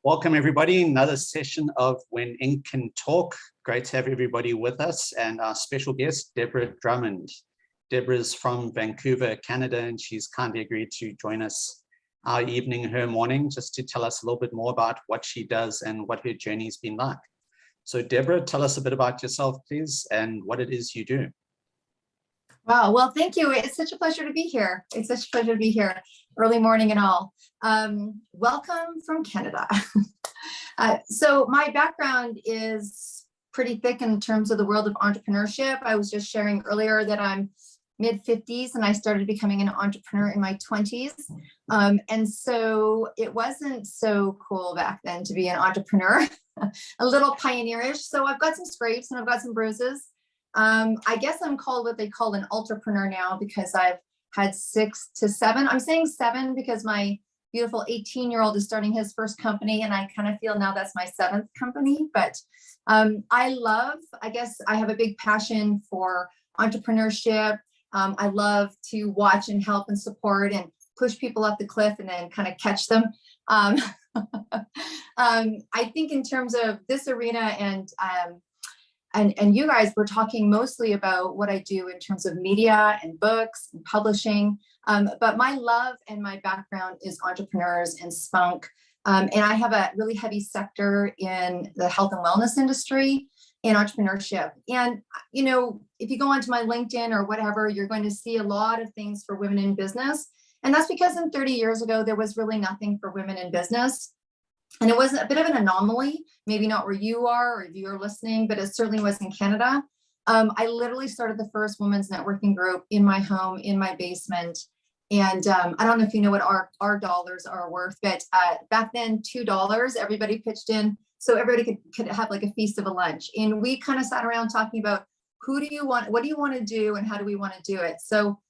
Welcome everybody, another session of When Ink Can Talk. Great to have everybody with us, and our special guest, Deborah Drummond. Deborah's from Vancouver, Canada, and she's kindly agreed to join us our evening, her morning, just to tell us a little bit more about what she does and what her journey's been like. So Deborah, tell us a bit about yourself, please, and what it is you do. Wow, well, thank you. It's such a pleasure to be here. It's such a pleasure to be here, early morning and all. Welcome from Canada. So my background is pretty thick in terms of the world of entrepreneurship. I was just sharing earlier that I'm mid-50s and I started becoming an entrepreneur in my 20s. And so it wasn't so cool back then to be an entrepreneur, a little pioneerish. So I've got some scrapes and I've got some bruises. I guess I'm called what they call an entrepreneur now because I've had 6 to 7. I'm saying 7 because my beautiful 18-year-old is starting his first company, and I kind of feel now that's my 7th company. But I guess I have a big passion for entrepreneurship. I love to watch and help and support and push people up the cliff and then kind of catch them. I think in terms of this arena and you guys were talking mostly about what I do in terms of media and books and publishing. But my love and my background is entrepreneurs and spunk. And I have a really heavy sector in the health and wellness industry and entrepreneurship. And, you know, if you go onto my LinkedIn or whatever, you're going to see a lot of things for women in business. And that's because 30 years ago, there was really nothing for women in business. And it was a bit of an anomaly, maybe not where you are or if you're listening, but it certainly was in Canada. I literally started the first women's networking group in my home, in my basement. And I don't know if you know what our dollars are worth, but back then, $2, everybody pitched in. So everybody could have like a feast of a lunch. And we kind of sat around talking about what do you want to do and how do we want to do it? So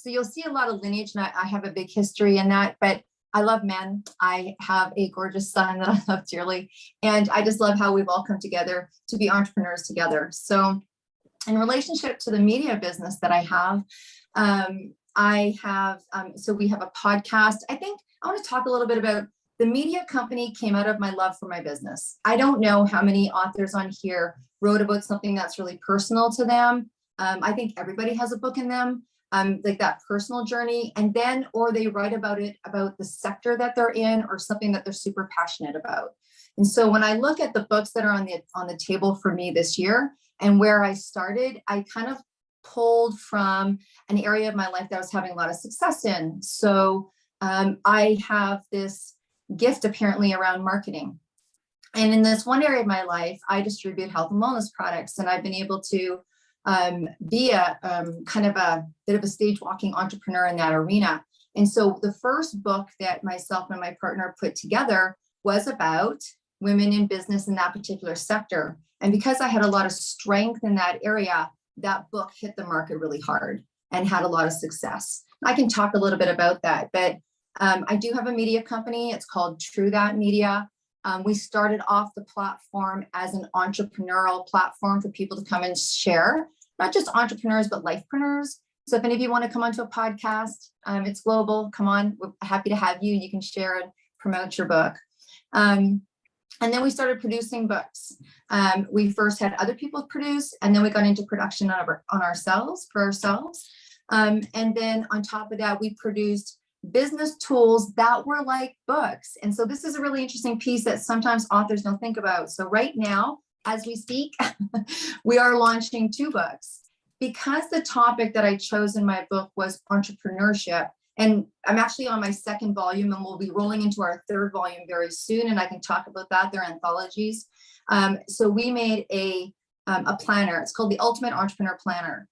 you'll see a lot of lineage, and I have a big history in that, but I love men. I have a gorgeous son that I love dearly. And I just love how we've all come together to be entrepreneurs together. So in relationship to the media business that I have, so we have a podcast. I think I want to talk a little bit about the media company came out of my love for my business. I don't know how many authors on here wrote about something that's really personal to them. I think everybody has a book in them. Like that personal journey, and then, or they write about it, about the sector that they're in or something that they're super passionate about. And so when I look at the books that are on the table for me this year and where I started, I kind of pulled from an area of my life that I was having a lot of success in. So I have this gift apparently around marketing. And in this one area of my life, I distribute health and wellness products, and I've been able to be a kind of a bit of a stage walking entrepreneur in that arena. And so the first book that myself and my partner put together was about women in business in that particular sector. And because I had a lot of strength in that area, that book hit the market really hard and had a lot of success. I can talk a little bit about that, but I do have a media company. It's called True That Media. We started off the platform as an entrepreneurial platform for people to come and share, not just entrepreneurs, but lifepreneurs. So if any of you want to come onto a podcast, it's global, come on, we're happy to have you. You can share and promote your book. And then we started producing books. We first had other people produce, and then we got into production for ourselves. And then on top of that, we produced business tools that were like books. And so this is a really interesting piece that sometimes authors don't think about. So right now, as we speak, we are launching 2 books because the topic that I chose in my book was entrepreneurship. And I'm actually on my 2nd volume, and we'll be rolling into our 3rd volume very soon. And I can talk about that. They're anthologies. So we made a planner. It's called the Ultimate Entrepreneur Planner.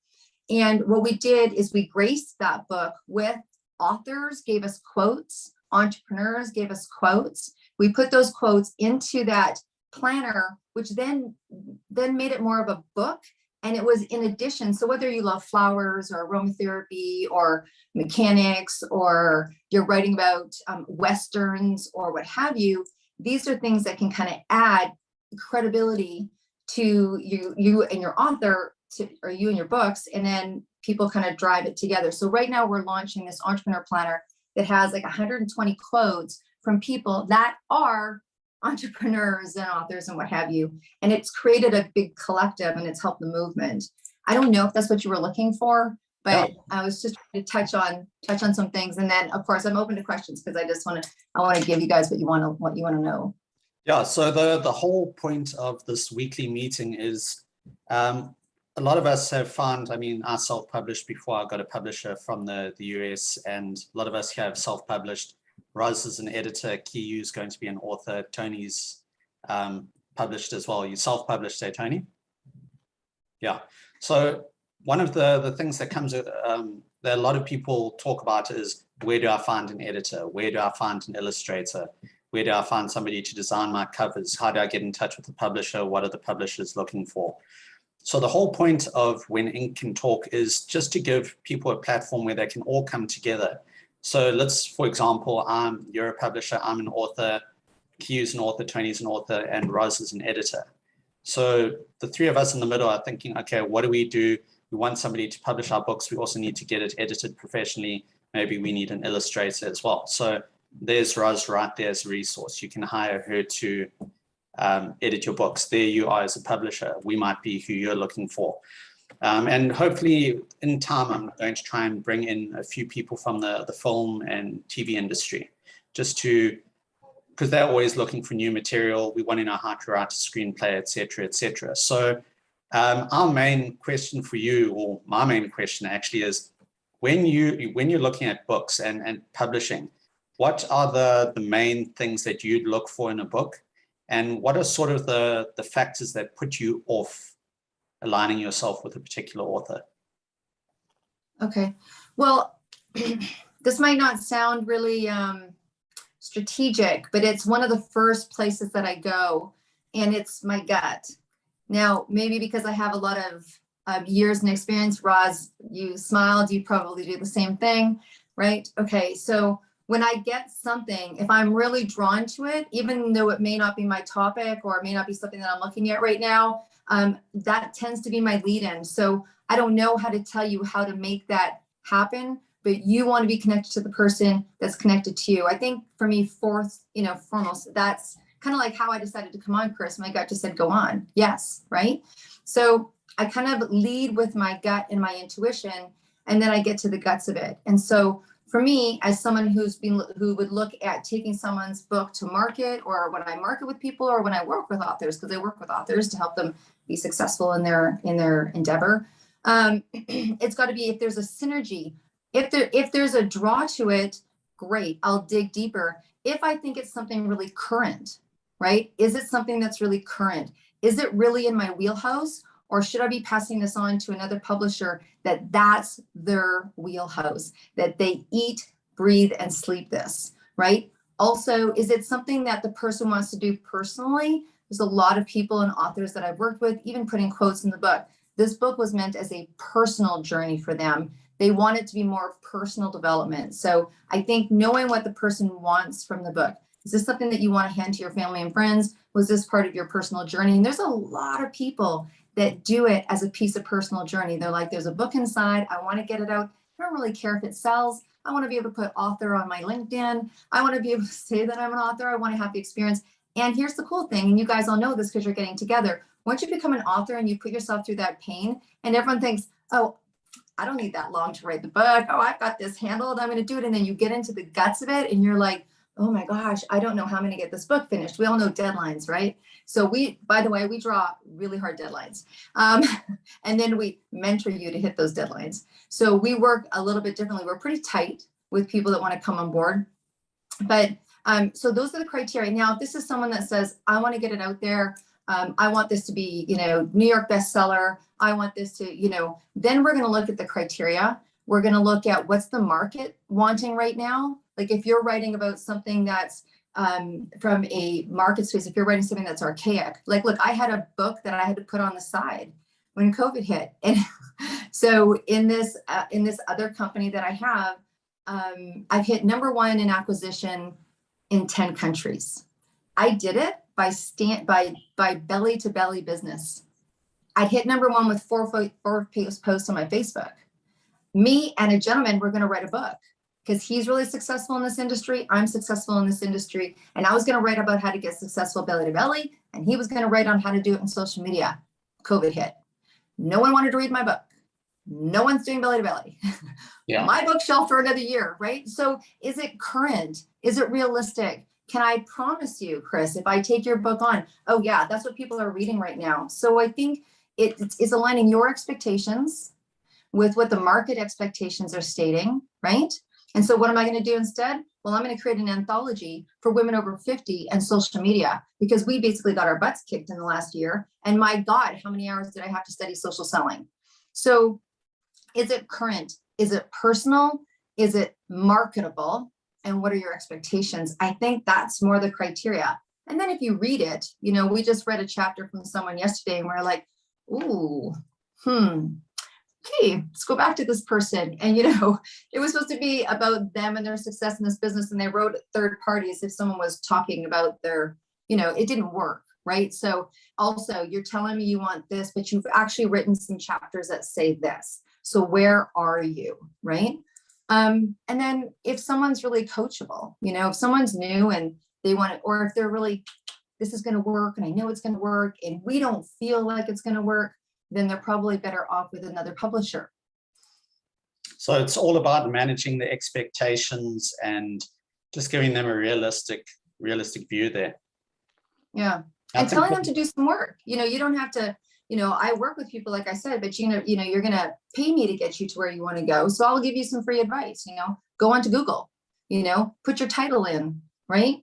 And what we did is we graced that book with authors gave us quotes, entrepreneurs gave us quotes. We put those quotes into that planner, which then made it more of a book. And it was in addition. So whether you love flowers or aromatherapy or mechanics, or you're writing about Westerns or what have you, these are things that can kind of add credibility to you and your author, or you and your books, and then people kind of drive it together. So right now we're launching this entrepreneur planner that has like 120 quotes from people that are entrepreneurs and authors and what have you. And it's created a big collective and it's helped the movement. I don't know if that's what you were looking for, but I was just trying to touch on some things. And then of course I'm open to questions because I want to give you guys what you want to know. Yeah, so the whole point of this weekly meeting is a lot of us have found, I mean, I self-published before I got a publisher from the US, and a lot of us have self-published. Roz is an editor, Kiyu's going to be an author, Tony's published as well. You self-published, say, Tony? Yeah, so one of the things that comes that a lot of people talk about is, where do I find an editor? Where do I find an illustrator? Where do I find somebody to design my covers? How do I get in touch with the publisher? What are the publishers looking for? So the whole point of When Ink Can Talk is just to give people a platform where they can all come together. So let's, for example, you're a publisher, I'm an author, Q's an author, Tony's an author, and Roz is an editor. So the three of us in the middle are thinking, okay, what do? We want somebody to publish our books. We also need to get it edited professionally. Maybe we need an illustrator as well. So there's Roz right there as a resource. You can hire her to edit your books. There you are as a publisher. We might be who you're looking for. And hopefully in time, I'm going to try and bring in a few people from the film and TV industry, just to, because they're always looking for new material. We want to know how to write a screenplay, et cetera, et cetera. So our main question for you, or my main question actually, is when you're looking at books and publishing, what are the main things that you'd look for in a book? And what are sort of the factors that put you off aligning yourself with a particular author? Okay, well, this might not sound really strategic, but it's one of the first places that I go, and it's my gut. Now, maybe because I have a lot of years and experience, Roz, you smiled, you probably do the same thing, right? Okay, so when I get something, if I'm really drawn to it, even though it may not be my topic or it may not be something that I'm looking at right now, that tends to be my lead-in. So I don't know how to tell you how to make that happen, but you want to be connected to the person that's connected to you. I think for me, foremost, that's kind of like how I decided to come on, Chris. My gut just said, go on. Yes, right? So I kind of lead with my gut and my intuition, and then I get to the guts of it. And so for me, as someone who would look at taking someone's book to market, or when I market with people, or when I work with authors, because I work with authors to help them be successful in their endeavor, it's got to be, if there's a synergy, if there's a draw to it, great, I'll dig deeper. If I think it's something really current, right? Is it something that's really current? Is it really in my wheelhouse? Or should I be passing this on to another publisher that's their wheelhouse, that they eat, breathe, and sleep this, right? Also, is it something that the person wants to do personally? There's a lot of people and authors that I've worked with, even putting quotes in the book. This book was meant as a personal journey for them. They want it to be more of personal development. So I think knowing what the person wants from the book. Is this something that you want to hand to your family and friends? Was this part of your personal journey? And there's a lot of people that do it as a piece of personal journey. They're like, there's a book inside. I want to get it out. I don't really care if it sells. I want to be able to put author on my LinkedIn. I want to be able to say that I'm an author. I want to have the experience. And here's the cool thing, and you guys all know this because you're getting together. Once you become an author and you put yourself through that pain, and everyone thinks, oh, I don't need that long to write the book. Oh, I've got this handled. I'm going to do it. And then you get into the guts of it and you're like, oh my gosh, I don't know how I'm going to get this book finished. We all know deadlines, right? So by the way, we draw really hard deadlines. And then we mentor you to hit those deadlines. So we work a little bit differently. We're pretty tight with people that want to come on board. But so those are the criteria. Now, if this is someone that says, I want to get it out there, I want this to be, New York bestseller. I want this to, then we're going to look at the criteria. We're going to look at what's the market wanting right now. Like if you're writing about something that's from a market space, if you're writing something that's archaic, like, look, I had a book that I had to put on the side when COVID hit. And so in this other company that I have, I've hit #1 in acquisition in 10 countries. I did it by belly to belly business. I'd hit #1 with four posts on my Facebook. Me and a gentleman were going to write a book. because he's really successful in this industry. I'm successful in this industry. And I was going to write about how to get successful belly to belly. And he was going to write on how to do it in social media. COVID hit. No one wanted to read my book. No one's doing belly to belly. Yeah. My bookshelf for another year, right? So is it current? Is it realistic? Can I promise you, Chris, if I take your book on, oh yeah, that's what people are reading right now. So I think it's aligning your expectations with what the market expectations are stating, right? And so what am I going to do instead? Well, I'm going to create an anthology for women over 50 and social media, because we basically got our butts kicked in the last year. And my God, how many hours did I have to study social selling? So is it current? Is it personal? Is it marketable? And what are your expectations? I think that's more the criteria. And then if you read it, you know, we just read a chapter from someone yesterday and we're like, ooh, okay, let's go back to this person. And, you know, it was supposed to be about them and their success in this business. And they wrote third parties if someone was talking about their, you know, it didn't work, right? So also you're telling me you want this, but you've actually written some chapters that say this. So where are you, right? And then if someone's really coachable, you know, if someone's new and they want it, or if they're really, this is going to work and I know it's going to work and we don't feel like it's going to work, then they're probably better off with another publisher. So it's all about managing the expectations and just giving them a realistic view there. Yeah. And telling them to do some work. You know, you don't have to, you know, I work with people, like I said, but you know, you're going to pay me to get you to where you want to go. So I'll give you some free advice, you know, go onto Google, you know, put your title in, right?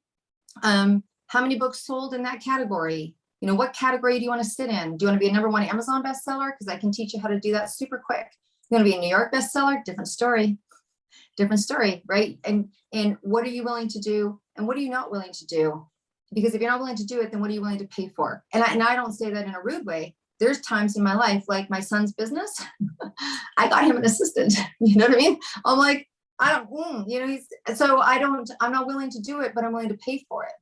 How many books sold in that category? You know, what category do you want to sit in? Do you want to be a #1 Amazon bestseller? Because I can teach you how to do that super quick. You want to be a New York bestseller? Different story, right? And what are you willing to do? And what are you not willing to do? Because if you're not willing to do it, then what are you willing to pay for? And I don't say that in a rude way. There's times in my life, like my son's business, I got him an assistant. You know what I mean? I'm like, you know, I'm not willing to do it, but I'm willing to pay for it.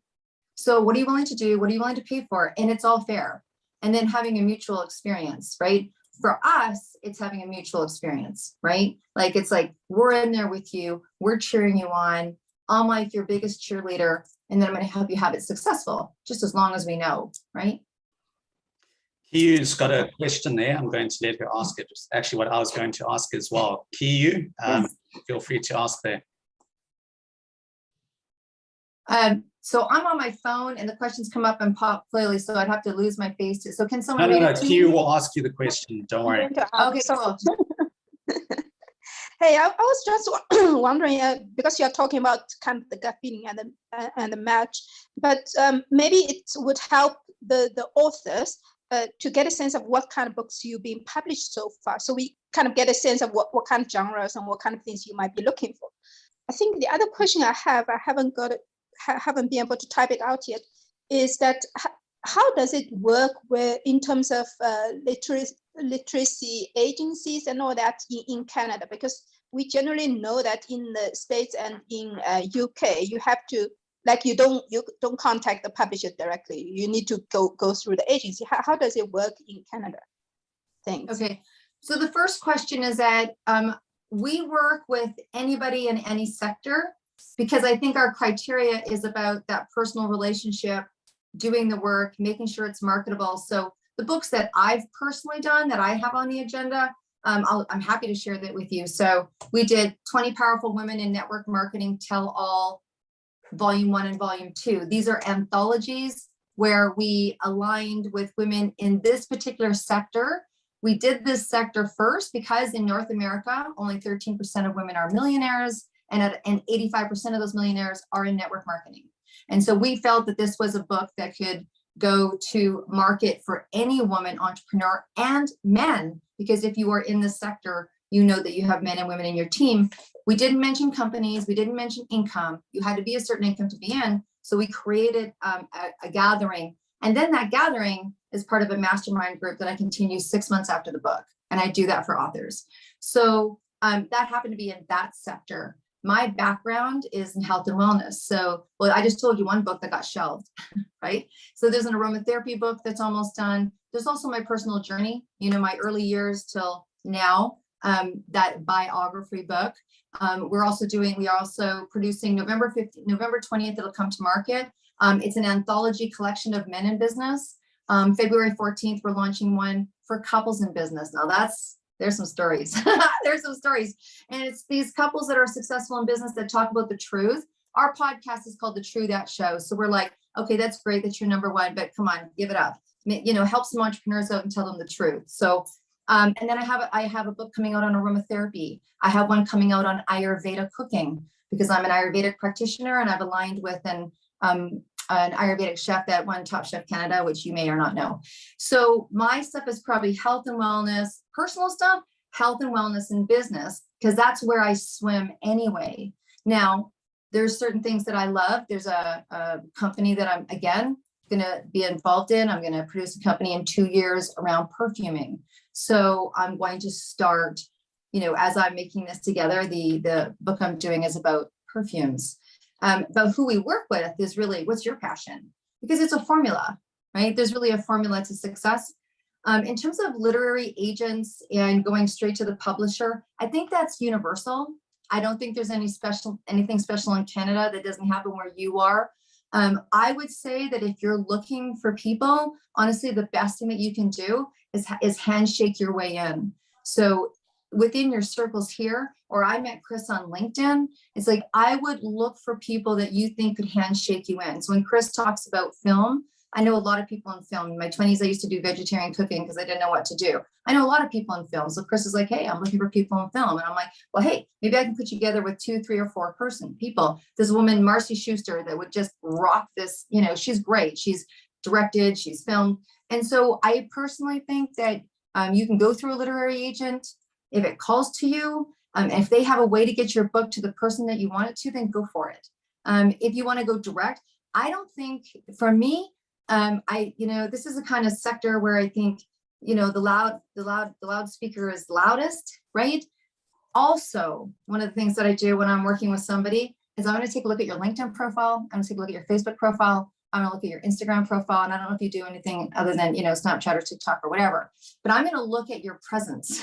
So what are you willing to do? What are you willing to pay for? And it's all fair. And then having a mutual experience, right? For us, it's having a mutual experience, right? Like, it's like, we're in there with you. We're cheering you on. I'm like your biggest cheerleader. And then I'm going to help you have it successful, just as long as we know, right? Kiyu's got a question there. I'm going to let her ask it. It's actually what I was going to ask as well. Kiyu, feel free to ask there. So I'm on my phone and the questions come up and pop clearly, so I'd have to lose my face. So can someone No, read it to me? Kiyu will ask you the question. Don't worry. Okay, cool. Hey, I was just wondering, because you're talking about kind of the gut feeling and the match, but maybe it would help the authors to get a sense of what kind of books you've been published so far. So we kind of get a sense of what kind of genres and what kind of things you might be looking for. I think the other question I haven't been able to type it out yet, is that how does it work in terms of literacy agencies and all that in Canada? Because we generally know that in the States and in UK, you have to, like, you don't contact the publisher directly. You need to go through the agency. How does it work in Canada? Thanks. Okay. So the first question is that we work with anybody in any sector, because I think our criteria is about that personal relationship, doing the work, making sure it's marketable. So the books that I've personally done that I have on the agenda, I'm happy to share that with you. So we did 20 Powerful Women in Network Marketing Tell All, Volume 1 and Volume 2. These are anthologies where we aligned with women in this particular sector. We did this sector first because in North America, only 13% of women are millionaires, and 85% of those millionaires are in network marketing. And so we felt that this was a book that could go to market for any woman entrepreneur and men, because if you are in this sector, you know that you have men and women in your team. We didn't mention companies. We didn't mention income. You had to be a certain income to be in. So we created a gathering. And then that gathering is part of a mastermind group that I continue 6 months after the book. And I do that for authors. So that happened to be in that sector. My background is in health and wellness. So, well, I just told you one book that got shelved, right? So there's an aromatherapy book that's almost done. There's also my personal journey, you know, my early years till now. that biography book. We are also producing November 20th, it'll come to market. It's an anthology collection of men in business. February 14th, we're launching one for couples in business. Now there's some stories. There's some stories. And it's these couples that are successful in business that talk about the truth. Our podcast is called The True That Show. So we're like, okay, that's great that you're number one, but come on, give it up. Help some entrepreneurs out and tell them the truth. So, and then I have a book coming out on aromatherapy. I have one coming out on Ayurveda cooking, because I'm an Ayurvedic practitioner and I've aligned with an Ayurvedic chef that won Top Chef Canada, which you may or not know. So my stuff is probably health and wellness, personal stuff, health and wellness and business, because that's where I swim anyway. Now, there's certain things that I love. There's a company that I'm, again, going to be involved in. I'm going to produce a company in 2 years around perfuming. So I'm going to start, as I'm making this together, the book I'm doing is about perfumes. But who we work with is really, what's your passion? Because it's a formula, right? There's really a formula to success. In terms of literary agents and going straight to the publisher, I think that's universal. I don't think there's anything special in Canada that doesn't happen where you are. I would say that if you're looking for people, honestly, the best thing that you can do is handshake your way in. So within your circles here, or I met Chris on LinkedIn, it's like, I would look for people that you think could handshake you in. So when Chris talks about film, I know a lot of people in film. In my 20s, I used to do vegetarian cooking because I didn't know what to do. I know a lot of people in film. So Chris is like, hey, I'm looking for people in film. And I'm like, well, hey, maybe I can put you together with 2, 3, or 4 people. This woman, Marcy Schuster, that would just rock this. She's great. She's directed, she's filmed. And so I personally think that you can go through a literary agent. If it calls to you, if they have a way to get your book to the person that you want it to, then go for it. If you want to go direct, I don't think, for me, this is a kind of sector where I think, the loudspeaker is loudest, right? Also, one of the things that I do when I'm working with somebody is I'm going to take a look at your LinkedIn profile. I'm going to take a look at your Facebook profile. I'm going to look at your Instagram profile. And I don't know if you do anything other than, Snapchat or TikTok or whatever, but I'm going to look at your presence,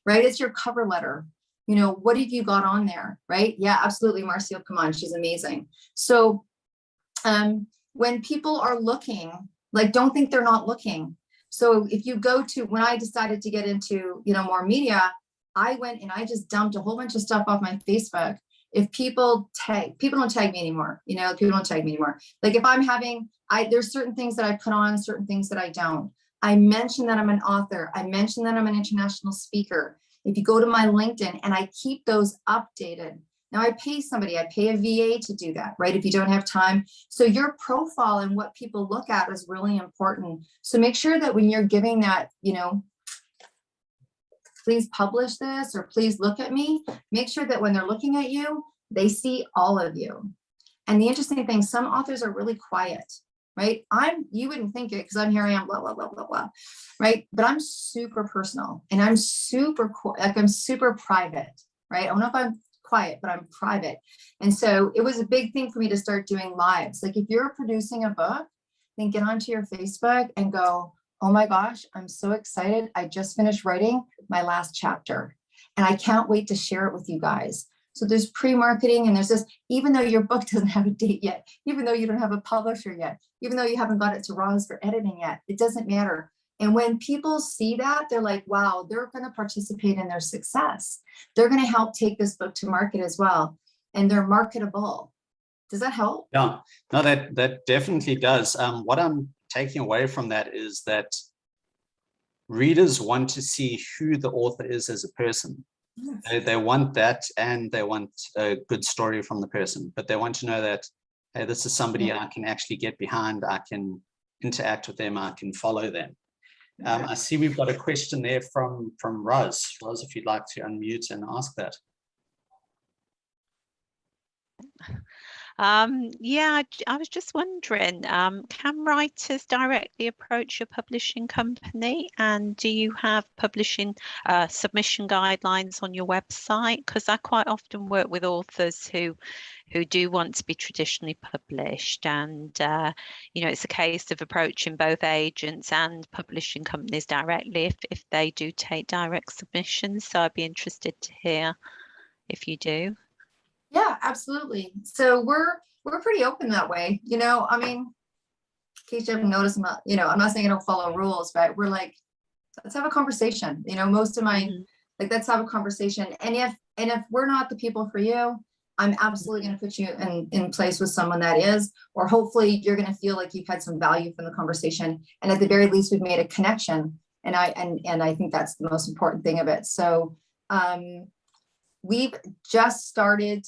right? It's your cover letter. What have you got on there, right? Yeah, absolutely. Marcia, come on. She's amazing. So, when people are looking, don't think they're not looking. So if you go to, when I decided to get into, more media, I went and I just dumped a whole bunch of stuff off my Facebook. If people don't tag me anymore, people don't tag me anymore. Like if I'm having, there's certain things that I put on, certain things that I don't. I mention that I'm an author. I mention that I'm an international speaker. If you go to my LinkedIn, and I keep those updated. Now I pay a VA to do that, right? If you don't have time. So your profile and what people look at is really important. So make sure that when you're giving that, please publish this or please look at me, make sure that when they're looking at you, they see all of you. And the interesting thing, some authors are really quiet, right? You wouldn't think it because I'm here, I am, blah, blah, blah, blah, blah, right? But I'm super personal and I'm super private, right? I don't know if I'm quiet, but I'm private. And so it was a big thing for me to start doing lives. Like if you're producing a book, then get onto your Facebook and go, oh my gosh, I'm so excited. I just finished writing my last chapter and I can't wait to share it with you guys. So there's pre-marketing and there's this, even though your book doesn't have a date yet, even though you don't have a publisher yet, even though you haven't got it to Roz for editing yet, it doesn't matter. And when people see that, they're like, wow, they're going to participate in their success. They're going to help take this book to market as well. And they're marketable. Does that help? Yeah, no, that definitely does. What I'm taking away from that is that readers want to see who the author is as a person. Yes. They want that, and they want a good story from the person, but they want to know that, hey, this is somebody I can actually get behind. I can interact with them. I can follow them. I see we've got a question there from Roz. Roz, if you'd like to unmute and ask that. Yeah, I was just wondering, can writers directly approach a publishing company? And do you have publishing submission guidelines on your website? Because I quite often work with authors who do want to be traditionally published, and it's a case of approaching both agents and publishing companies directly if they do take direct submissions. So I'd be interested to hear if you do. Yeah, absolutely. So we're pretty open that way. I mean, in case you haven't noticed, I'm not saying I don't follow rules, but we're like, let's have a conversation. Most of my let's have a conversation. And if we're not the people for you, I'm absolutely going to put you in place with someone that is, or hopefully you're going to feel like you've had some value from the conversation. And at the very least, we've made a connection. And I think that's the most important thing of it. So we've just started.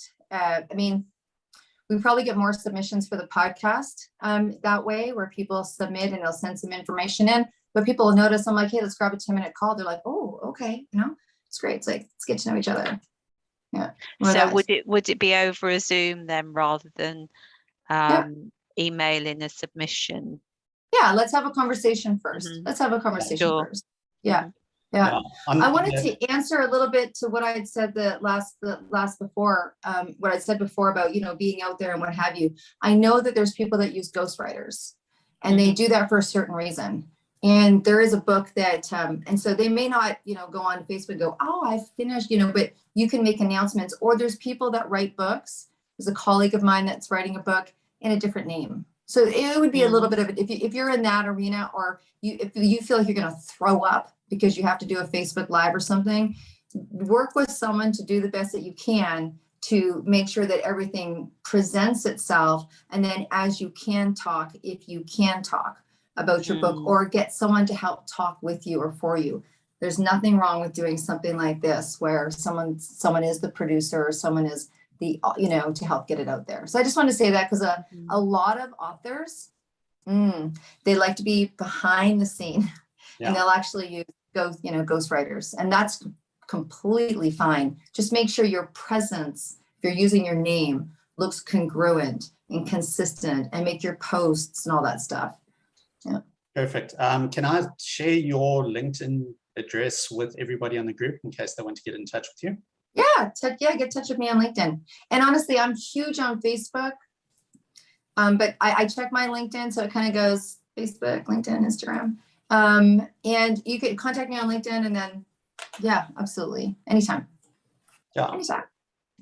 We probably get more submissions for the podcast that way, where people submit and they'll send some information in. But people will notice, I'm like, hey, let's grab a 10-minute call. They're like, oh, okay, it's great. It's like, let's get to know each other. Yeah. So would it be over a Zoom then, rather than emailing a submission? Yeah, let's have a conversation first. Let's have a conversation first. Yeah. Yeah. I wanted to answer a little bit to what I had said what I said before about, being out there and what have you. I know that there's people that use ghostwriters, and they do that for a certain reason. And there is a book that, and so they may not, go on Facebook and go, oh, I've finished, but you can make announcements. Or there's people that write books. There's a colleague of mine that's writing a book in a different name. So it would be a little bit of it. If you're in that arena, or if you feel like you're going to throw up because you have to do a Facebook Live or something, work with someone to do the best that you can to make sure that everything presents itself. And then as you can talk, if you can talk about your book, or get someone to help talk with you or for you. There's nothing wrong with doing something like this where someone is the producer, or someone is the, to help get it out there. So I just want to say that, because a lot of authors, they like to be behind the scene, and they'll actually use ghostwriters, and that's completely fine. Just make sure your presence, if you're using your name, looks congruent and consistent, and make your posts and all that stuff. Yeah. Perfect. Can I share your LinkedIn address with everybody on the group in case they want to get in touch with you? Yeah, get in touch with me on LinkedIn. And honestly, I'm huge on Facebook, but I check my LinkedIn, so it kind of goes Facebook, LinkedIn, Instagram. And you can contact me on LinkedIn, and then, yeah, absolutely, anytime. Yeah, anytime.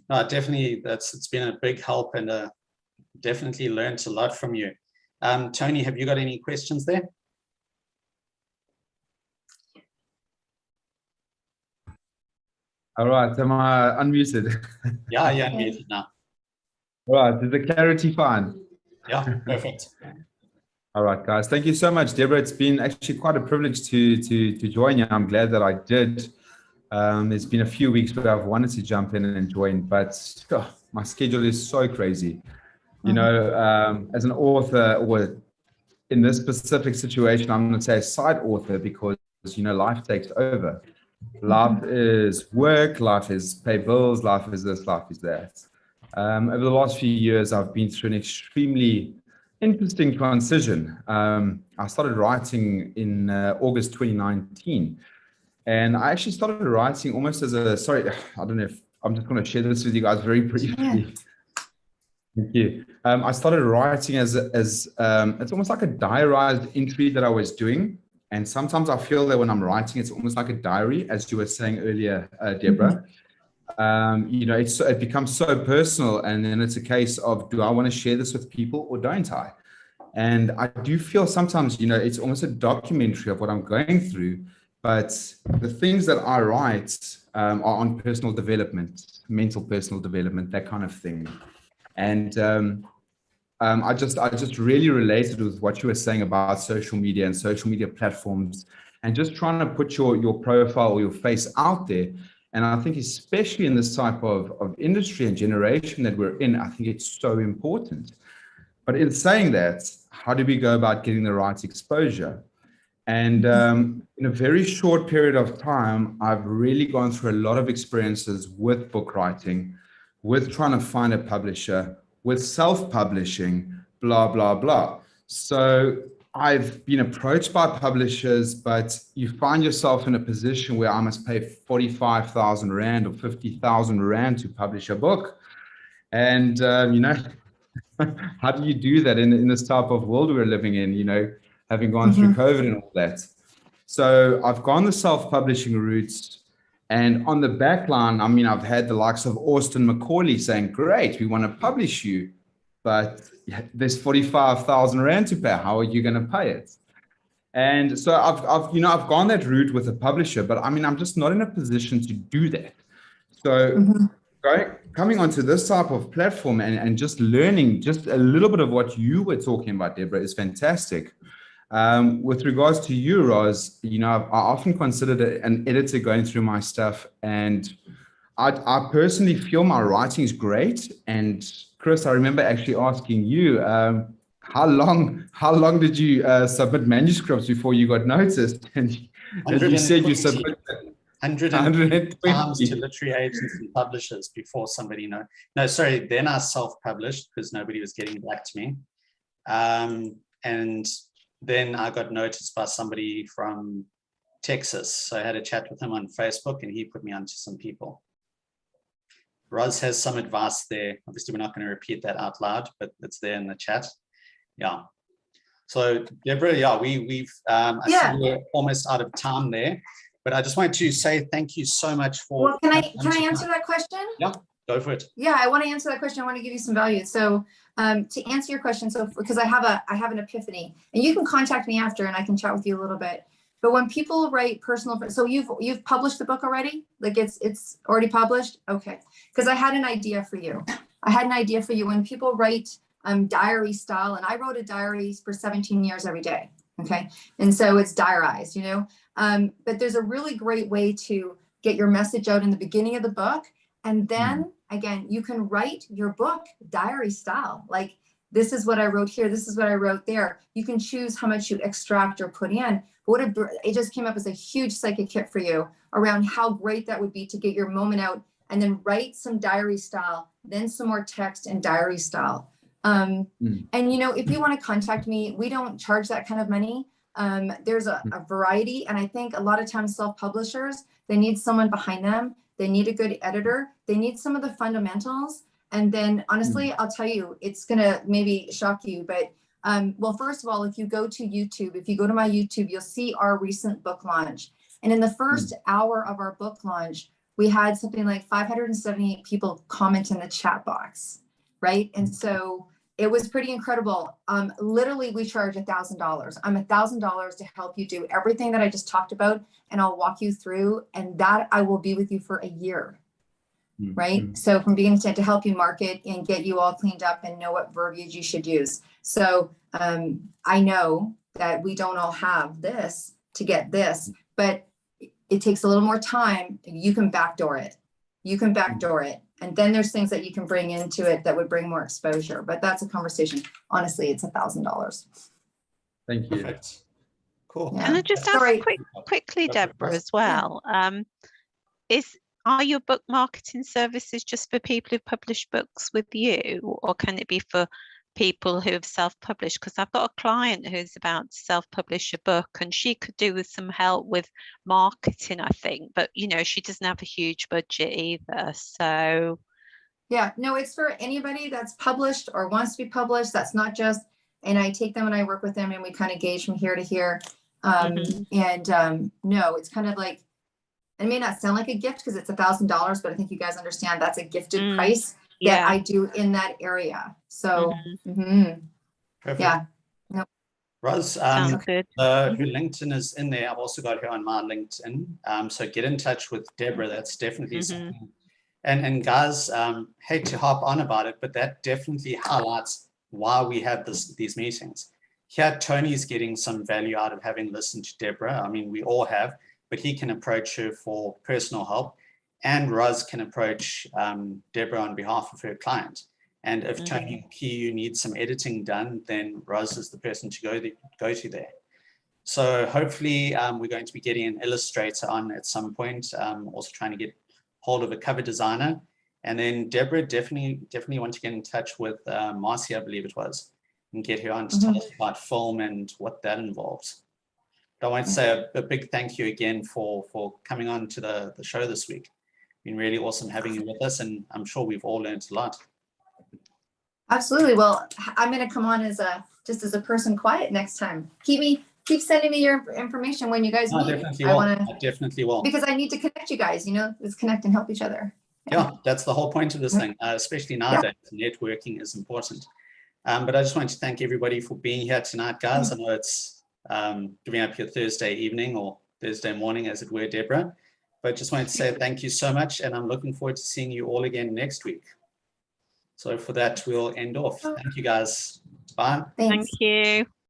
No, definitely. It's been a big help, and definitely learned a lot from you. Tony, have you got any questions there? All right, am I unmuted? Yeah, you're unmuted now. All right, is the clarity fine? Yeah, perfect. All right, guys, thank you so much, Deborah. It's been actually quite a privilege to join you. I'm glad that I did. It's been a few weeks where I've wanted to jump in and join, but my schedule is so crazy. As an author, or in this specific situation, I'm going to say a side author, because, life takes over. Life is work, life is pay bills, life is this, life is that. Over the last few years, I've been through an extremely interesting transition. I started writing in August 2019. And I actually started writing almost as I don't know if I'm just going to share this with you guys very briefly. Yeah. Thank you. I started writing as it's almost like a diarized entry that I was doing. And sometimes I feel that when I'm writing, it's almost like a diary, as you were saying earlier, Deborah. It becomes so personal, and then it's a case of, do I want to share this with people or don't I? And I do feel sometimes, it's almost a documentary of what I'm going through, but the things that I write are on personal development, mental personal development, that kind of thing. And I just really related with what you were saying about social media and social media platforms, and just trying to put your profile or your face out there. And I think especially in this type of industry and generation that we're in, I think it's so important. But in saying that, how do we go about getting the right exposure? And in a very short period of time, I've really gone through a lot of experiences with book writing, with trying to find a publisher, with self-publishing, blah, blah, blah. So I've been approached by publishers, but you find yourself in a position where I must pay 45,000 Rand or 50,000 Rand to publish a book. And, how do you do that in this type of world we're living in, having gone through COVID and all that? So I've gone the self-publishing route. And on the back line, I've had the likes of Austin Macaulay saying, great, we want to publish you, but there's 45,000 Rand to pay. How are you going to pay it? And so I've gone that route with a publisher, but I'm just not in a position to do that. So coming onto this type of platform and just learning just a little bit of what you were talking about, Deborah, is fantastic. With regards to you, Roz, I often considered an editor going through my stuff, and I personally feel my writing is great. And Chris, I remember actually asking you, how long did you submit manuscripts before you got noticed? And you said you submitted 120 times to literary agents and publishers before somebody No, sorry, then I self-published because nobody was getting back to me. And then I got noticed by somebody from Texas. So I had a chat with him on Facebook and he put me onto some people. Roz has some advice there. Obviously, we're not going to repeat that out loud, but it's there in the chat. Yeah. So Deborah, we've I see we're almost out of time there, but I just wanted to say thank you so much for. Well, can I answer that question? Yeah, go for it. Yeah, I want to answer that question. I want to give you some value. So to answer your question, so because I have an epiphany, and you can contact me after and I can chat with you a little bit. But when people write personal, so you've published the book already? Like it's already published? Okay. Because I had an idea for you. When people write diary style, and I wrote a diary for 17 years every day. Okay. And so it's diarized, but there's a really great way to get your message out in the beginning of the book. And then again, you can write your book diary style. Like, this is what I wrote here. This is what I wrote there. You can choose how much you extract or put in. But it just came up as a huge psychic hit for you around how great that would be to get your moment out and then write some diary style, then some more text and diary style. And, if you want to contact me, we don't charge that kind of money. There's a variety. And I think a lot of times self-publishers, they need someone behind them. They need a good editor. They need some of the fundamentals. And then honestly, I'll tell you, it's going to maybe shock you, but well, first of all, if you go to YouTube, if you go to my YouTube, you'll see our recent book launch. And in the first hour of our book launch, we had something like 578 people comment in the chat box, right? And so it was pretty incredible. Literally, we charge $1,000. I'm $1,000 to help you do everything that I just talked about, and I'll walk you through, and that I will be with you for a year. Right. So from beginning to end, to help you market and get you all cleaned up and know what verbiage you should use. So I know that we don't all have this to get this, but it takes a little more time. You can backdoor it. And then there's things that you can bring into it that would bring more exposure. But that's a conversation. Honestly, it's $1,000. Thank you. Perfect. Cool. Yeah. And I just ask quickly, Deborah, as well. Are your book marketing services just for people who publish books with you, or can it be for people who have self-published? Because I've got a client who's about to self-publish a book, and she could do with some help with marketing, I think, but she doesn't have a huge budget either. So yeah, no, it's for anybody that's published or wants to be published. That's not just, and I take them and I work with them and we kind of gauge from here to here. No, it's kind of like, it may not sound like a gift because it's $1,000, but I think you guys understand that's a gifted price that I do in that area. So, yeah. Nope. Roz, her LinkedIn is in there. I've also got her on my LinkedIn. So get in touch with Deborah. That's definitely something. And guys, hate to harp on about it, but that definitely highlights why we have these meetings. Here, Tony's getting some value out of having listened to Deborah. I mean, we all have. But he can approach her for personal help, and Roz can approach Deborah on behalf of her client. And if Tony and PU need some editing done, then Roz is the person to go to there. So hopefully we're going to be getting an illustrator on at some point, also trying to get hold of a cover designer. And then Deborah, definitely want to get in touch with Marcy, I believe it was, and get her on to tell us about film and what that involves. I want to say a big thank you again for coming on to the show this week. Been really awesome having you with us, and I'm sure we've all learned a lot. Absolutely. Well, I'm going to come on as just as a person quiet next time. Keep sending me your information when you guys meet. I definitely will. Because I need to connect you guys, let's connect and help each other. Yeah, that's the whole point of this thing, especially nowadays. Networking is important. But I just want to thank everybody for being here tonight, guys. I know it's giving up your Thursday evening or Thursday morning, as it were, Deborah. But just wanted to say thank you so much, and I'm looking forward to seeing you all again next week. So for that, we'll end off. Thank you, guys. Bye. Thanks. Thank you.